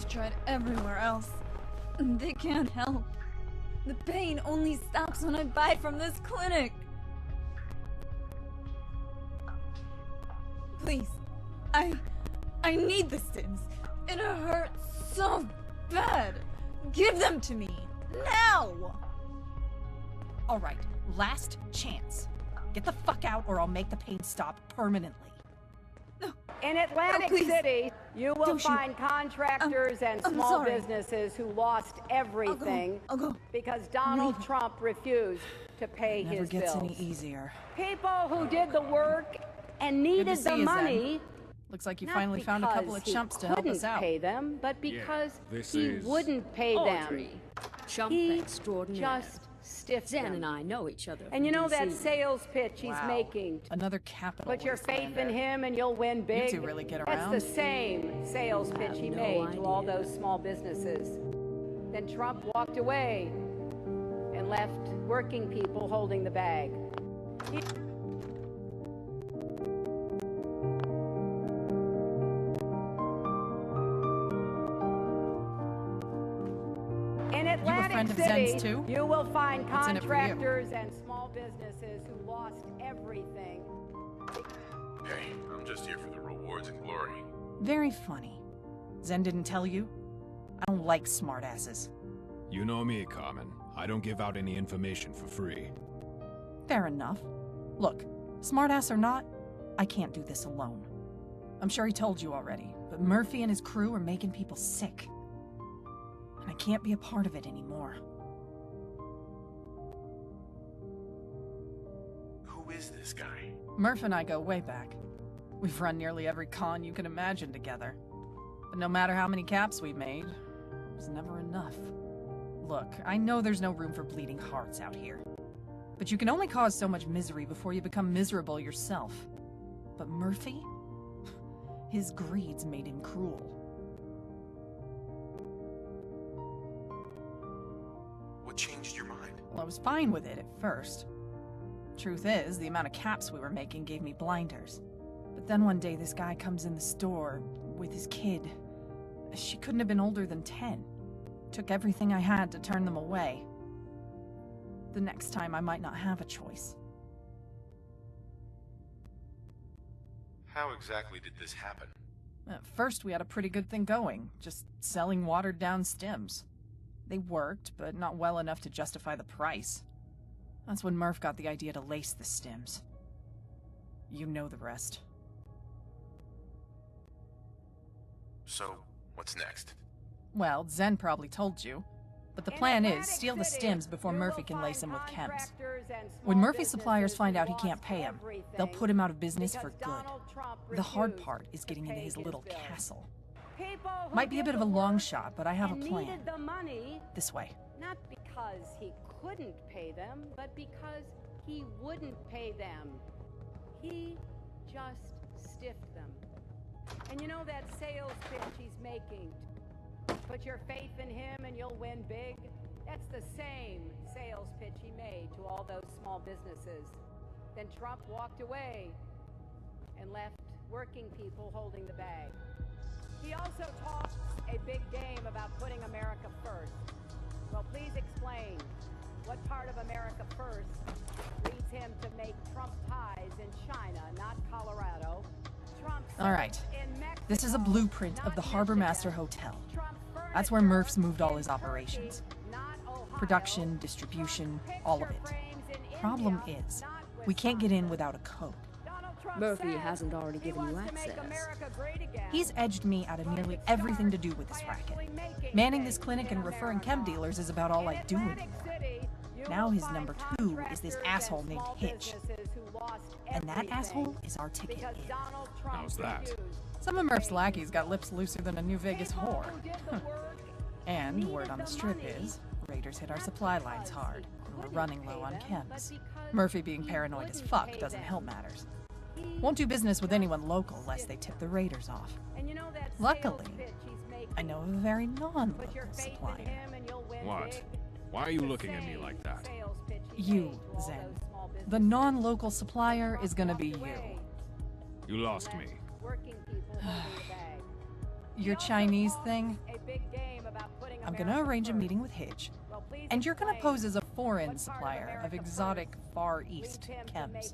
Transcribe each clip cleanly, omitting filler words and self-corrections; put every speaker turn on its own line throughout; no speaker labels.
I've tried everywhere else. They can't help. The pain only stops when I buy from this clinic. Please, I need the stims. It hurts so bad. Give them to me, now!
Alright, last chance. Get the fuck out or I'll make the pain stop permanently.
In Atlantic City, you will find contractors and
I'm
small
sorry.
businesses who lost everything
I'll go.
because Donald Trump refused to pay
Never
his
gets
bills.
any easier.
People who did the work and needed
see
the
you,
money.
Zen. Looks like you
Not
finally found a couple of
because
chumps to
he
help us
couldn't
out.
pay them, but because
this
he
is
wouldn't pay
Audrey.
them.
Chump
He
extraordinaire.
just stiffed
Zen
them.
and I know each other.
And you
from
know that
DC.
sales pitch he's
Wow.
making.
Another capital.
Put your faith in
wastelander.
him and you'll win big.
two really get
That's
around?
the same sales pitch he
no
made to all
idea.
those small businesses. Then Trump walked away and left working people holding the bag. In Atlantic
friend of
City,
Zen's too?
you will find
What's in it for you?
contractors and small businesses who lost everything.
Hey, I'm just here for the rewards and glory.
Very funny. Zen didn't tell you? I don't like smartasses.
You know me, Carmen. I don't give out any information for free.
Fair enough. Look, smartass or not, I can't do this alone. I'm sure he told you already, but Murphy and his crew are making people sick. And I can't be a part of it anymore.
Who is this guy?
Murph and I go way back. We've run nearly every con you can imagine together. But no matter how many caps we made, it was never enough. Look, I know there's no room for bleeding hearts out here. But you can only cause so much misery before you become miserable yourself. But Murphy? His greed's made him cruel.
What changed your mind?
Well, I was fine with it at first. Truth is, the amount of caps we were making gave me blinders. But then one day this guy comes in the store with his kid. She couldn't have been older than 10. Took everything I had to turn them away. The next time I might not have a choice.
How exactly did this happen?
At first we had a pretty good thing going, just selling watered down stims. They worked, but not well enough to justify the price. That's when Murph got the idea to lace the stims. You know the rest.
So, what's next?
Well, Zen probably told you. But the plan is, steal the stims before Murphy can lace them with chems. When Murphy's suppliers find out he can't pay him, they'll put him out of business for good. The hard part is getting into his little castle. Might be a bit of a long shot, but I have a plan. This way.
Not because he couldn't pay them, but because he wouldn't pay them. He just stiffed them. And you know that sales pitch he's making? Put your faith in him and you'll win big. That's the same sales pitch he made to all those small businesses. Then Trump walked away and left working people holding the bag. He also talks a big game about putting America first. Well, please explain what part of America first leads him to make Trump ties in China, not Colorado. Trump
All right.
in Mexico,
This is a blueprint of
not
the Harbor Master
Michigan.
Hotel.
Trump
That's where
furniture
Murph's moved all
in
his operations.
Turkey, not Ohio.
Production, distribution,
Trump
all of
picture
it.
frames in
Problem
India,
is,
not
we can't get in
Wisconsin.
without a code.
Donald Trump
Murphy
says
hasn't already
he
given you
wants to make
access.
America great again.
He's edged me out of nearly everything to do with this racket. Manning this clinic and referring chem dealers is about all I do anymore. Now his number 2 is this asshole named Hitch. And that asshole is our ticket in.
How's that?
Some of Murph's lackeys got lips looser than a New Vegas whore. And word on the strip is, Raiders hit our supply lines hard, and we're running low on chems. Murphy being paranoid as fuck doesn't help matters. Won't do business with anyone local lest they tip the Raiders off. Luckily, I know of a very non-local supplier.
What? Why are you looking at me like that?
You, Zen. The non-local supplier is gonna be you.
You lost me.
your Chinese thing? I'm gonna arrange a meeting with Hitch, and you're gonna pose as a foreign supplier of exotic Far East chems.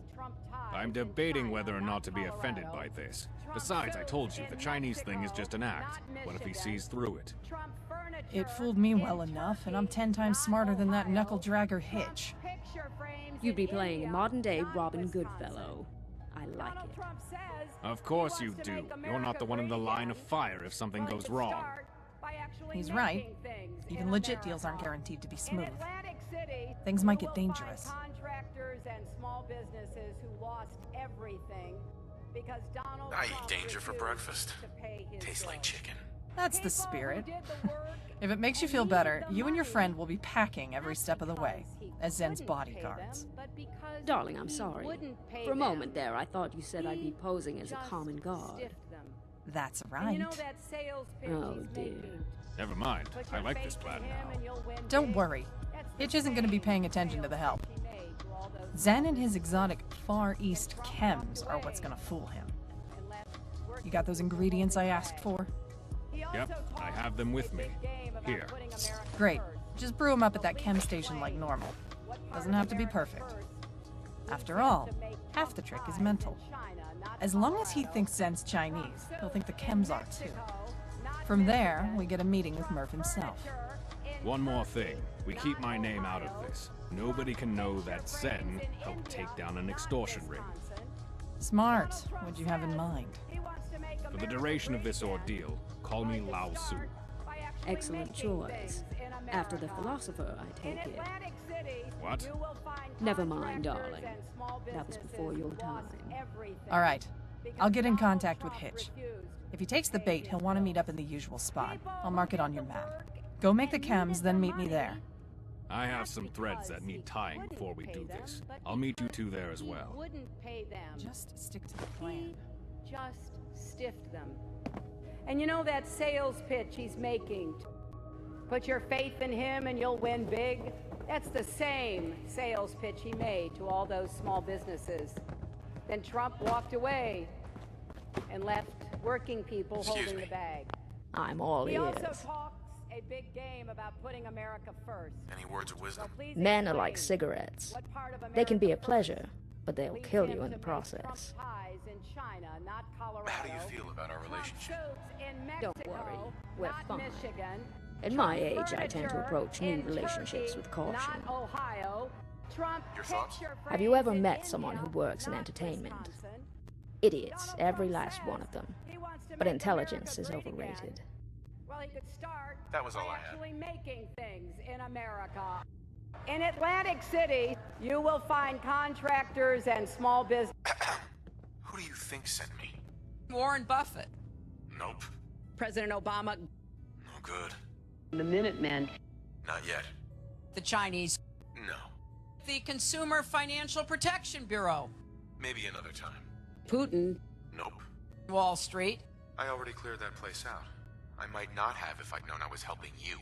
I'm debating whether or not to be offended by this. Besides, I told you, the Chinese thing is just an act. What if he sees through it?
It fooled me well enough, and I'm 10 times smarter than that knuckle-dragger Hitch.
You'd be playing a modern-day Robin Goodfellow. I like it.
Of course you do. You're not the one in the line of fire if something goes wrong.
He's right. Even legit deals aren't guaranteed to be smooth. Things might get dangerous.
Contractors and small businesses who lost everything because Donald
I eat
Trump
danger for
refused
breakfast.
to pay his
Tastes like
bills.
chicken.
That's the spirit. If it makes you feel better, you and your friend will be packing every step of the way as Zen's bodyguards.
Darling, I'm sorry. For a moment there, I thought you said I'd be posing as a common guard.
That's right.
Oh, dear.
Never mind. I like this plan now.
Don't worry. Hitch isn't going to be paying attention to the help. Zen and his exotic Far East chems are what's going to fool him. You got those ingredients I asked for?
Yep, I have them with me. Here.
Great. Just brew them up at that chem station like normal. Doesn't have to be perfect. After all, half the trick is mental. As long as he thinks Zen's Chinese, he'll think the chems are too. From there, we get a meeting with Murph himself.
One more thing. We keep my name out of this. Nobody can know that Zen helped take down an extortion ring.
Smart. What'd you have in mind?
For the duration of this ordeal, call me Lao Su.
Excellent choice. After the philosopher, I take it.
What?
Never mind, darling. That was before your time.
All right. I'll get in contact with Hitch. If he takes the bait, he'll want to meet up in the usual spot. I'll mark it on your map. Go make the chems, then meet me there.
I have some threads that need tying before we do this. I'll meet you two there as well.
Wouldn't pay them.
Just stick to the plan.
He just stiffed them. And you know that sales pitch he's making? Put your faith in him and you'll win big. That's the same sales pitch he made to all those small businesses. Then Trump walked away and left working people holding the bag.
I'm all
He also
ears.
talks a big game about putting America first.
Any words of wisdom?
Please
Men are like
explain
cigarettes.
what part of
They can be a
America
pleasure, but they'll
leads
kill
him
you in
to
the
make
process.
Trump ties in China, not Colorado.
How do you feel about our
Trump
relationship?
suits in
Don't
Mexico,
worry, we're
not
fine.
Michigan.
At my
Trump
age, I tend to
furniture
approach new
in
relationships
Turkey,
with caution.
Not Ohio. Trump
Your thoughts?
picture
Have you ever
frames in
met someone
India,
who works in
not
entertainment?
Wisconsin.
Idiots,
Donald
every
Trump
last one of them.
he wants to
But
make
intelligence is
America great again.
overrated.
Well, he could start
That was
by
all I had.
actually making things in America. In Atlantic City, you will find contractors and small business.
Who do you think sent me?
Warren Buffett.
Nope.
President Obama,
No good.
the Minutemen.
Not yet.
The Chinese.
No.
The Consumer Financial Protection Bureau.
Maybe another time.
Putin.
Nope.
Wall Street.
I already cleared that place out. I might not have if I'd known I was helping you.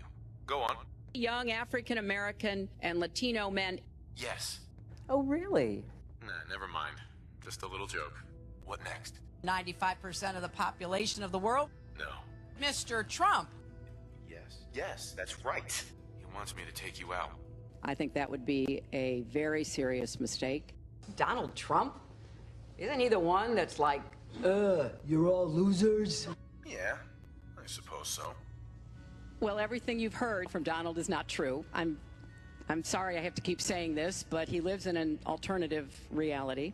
Go on.
Young African American and Latino men.
Yes.
Oh, really?
Nah, never mind. Just a little joke. What next?
95% of the population of the world.
No.
Mr. Trump.
Yes. Yes, that's right. He wants me to take you out.
I think that would be a very serious mistake.
Donald Trump? Isn't he the one that's like, you're all losers?
Yeah, I suppose so.
Well, everything you've heard from Donald is not true. I'm sorry I have to keep saying this, but he lives in an alternative reality.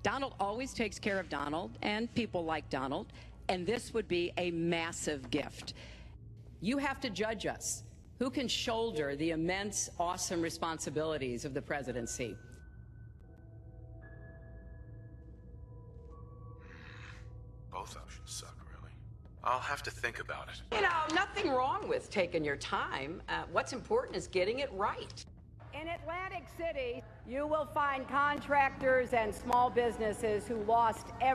Donald always takes care of Donald and people like Donald, and this would be a massive gift. You have to judge us. Who can shoulder the immense, awesome responsibilities of the presidency?
Both options suck, really. I'll have to think about it.
You know, nothing wrong with taking your time. What's important is getting it right.
In Atlantic City, you will find contractors and small businesses who lost every